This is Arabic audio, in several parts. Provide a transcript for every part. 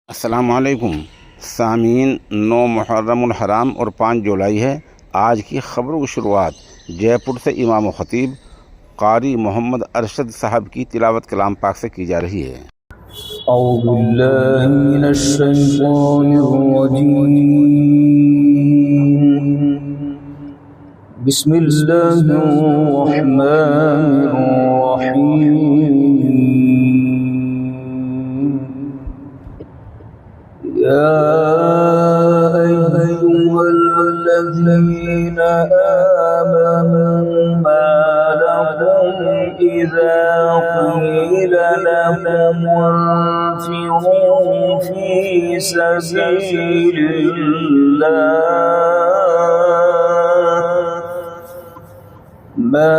अस्सलामुअलैकुम सामीन। 9 मुहर्रमुल हराम और 5 जुलाई है। आज की ख़बरों की शुरुआत जयपुर से इमाम व ख़तीब क़ारी मोहम्मद अरशद साहब की तिलावत कलाम पाक से की जा रही है। या अय्युहल्लज़ीना आमनू मा लकुम इज़ा क़ीला लकुम इंफ़िरू फ़ी सबीलिल्लाह मा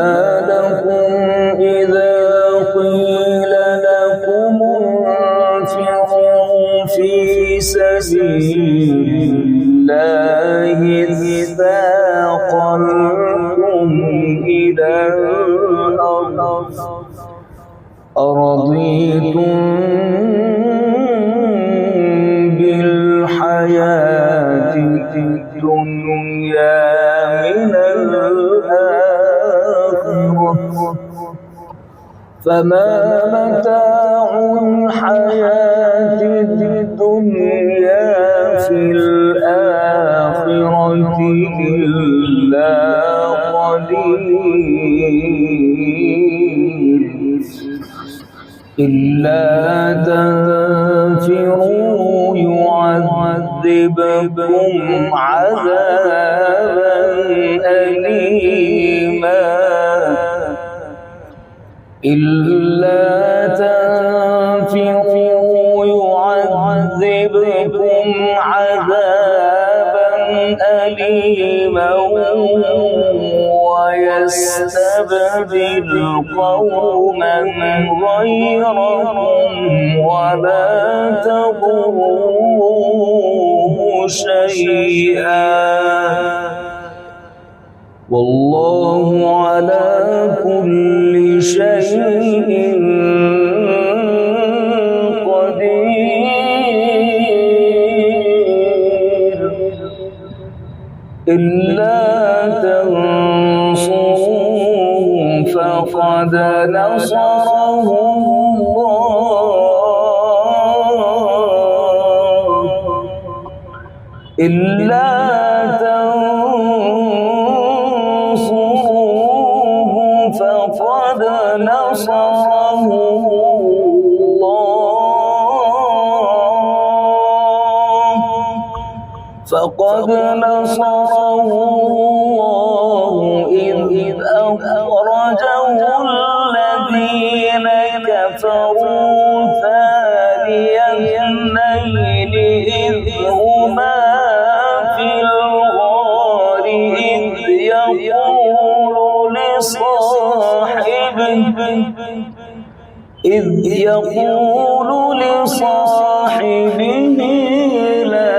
लकुम इज़ा क़ीला लकुम इंफ़िरू फ़ी सबीलिल्लाहि इत्थाक़ल्तुम इलल अर्ज़ अरज़ीतुम बिल हयाति दुन्या मिनल आखिरह फमा मताउल हयाति दुन्या फिल आखिरति इल्ला क़लील इल्ला तंफ़िरू युअज़्ज़िबकुम अज़ाबन अलीमा इल्ला तंफ़िरू युअज़्ज़िबकुम अज़ाबन अलीमा वयस्तबदिल क़ौमन ग़यरकुम वला तज़ुर्रूहु शैआ वल्लाहु अला कुल्लि शैइन क़दीर इल्ला तंसुरूहु फ़क़द नसरहु अल्लाह इल्ला فقد نصره الله إذ أخرجه الذين كفروا ثاني اثنين إذ هما في الغار إذ يقول لصاحبه لا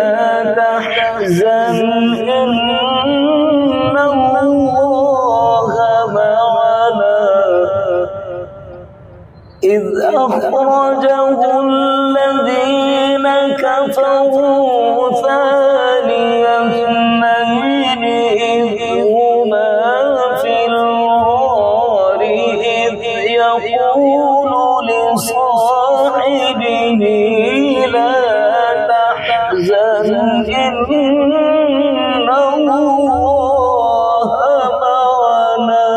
تحزن إن الله معنا إذ أخرجه الذين كفروا ثاني اثنين إذ هما في الغار إذ يقول لصاحبه لا تحزن إن الله معنا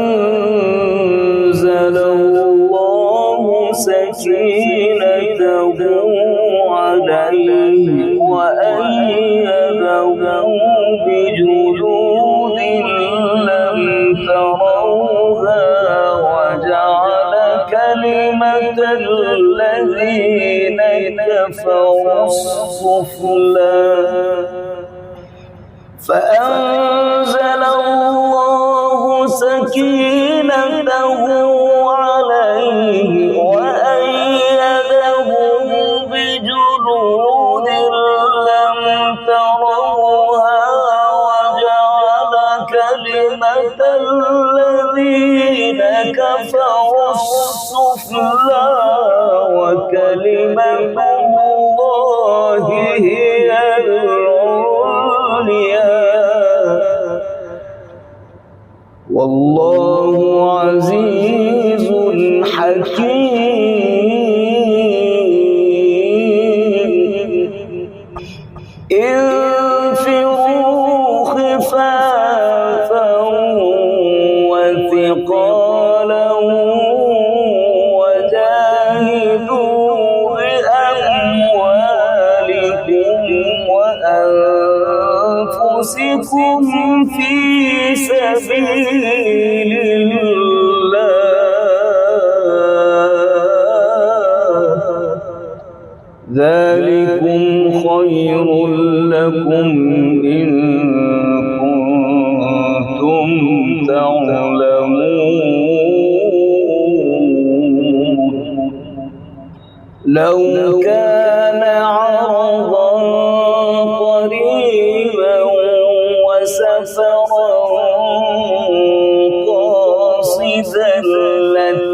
فأنزل الله سكينته عليه وأيده بجنود لم تروها وجعل كلمة الذين كفروا السفلى فأنزل الله سكينته عليه وأيده بجنود لم تروها وجعل كلمة الذين كفروا السفلى وكلمة الله هي العليا والله عزيز حكيم. انفروا خفافا وثقالا وجاهدوا بأموالكم وأنفسكم في سبيل الله ذلكم خير لكم إن كنتم تعلمون. لو كان عرضا قريبا وسفرا قاصدا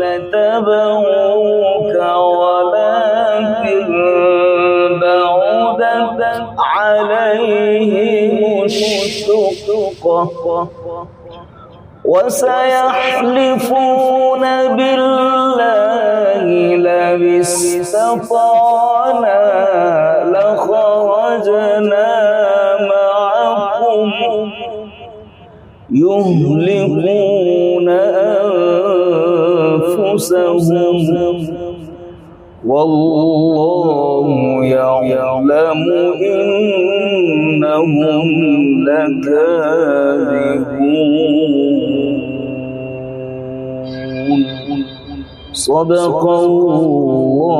لاتبعوك ولكن بعدت عليهم الشقة وسيحلفون بالله لو استطعنا لخرجنا معكم يهلكون أنفسهم والله يعلم إنهم لكاذبون. صدق الله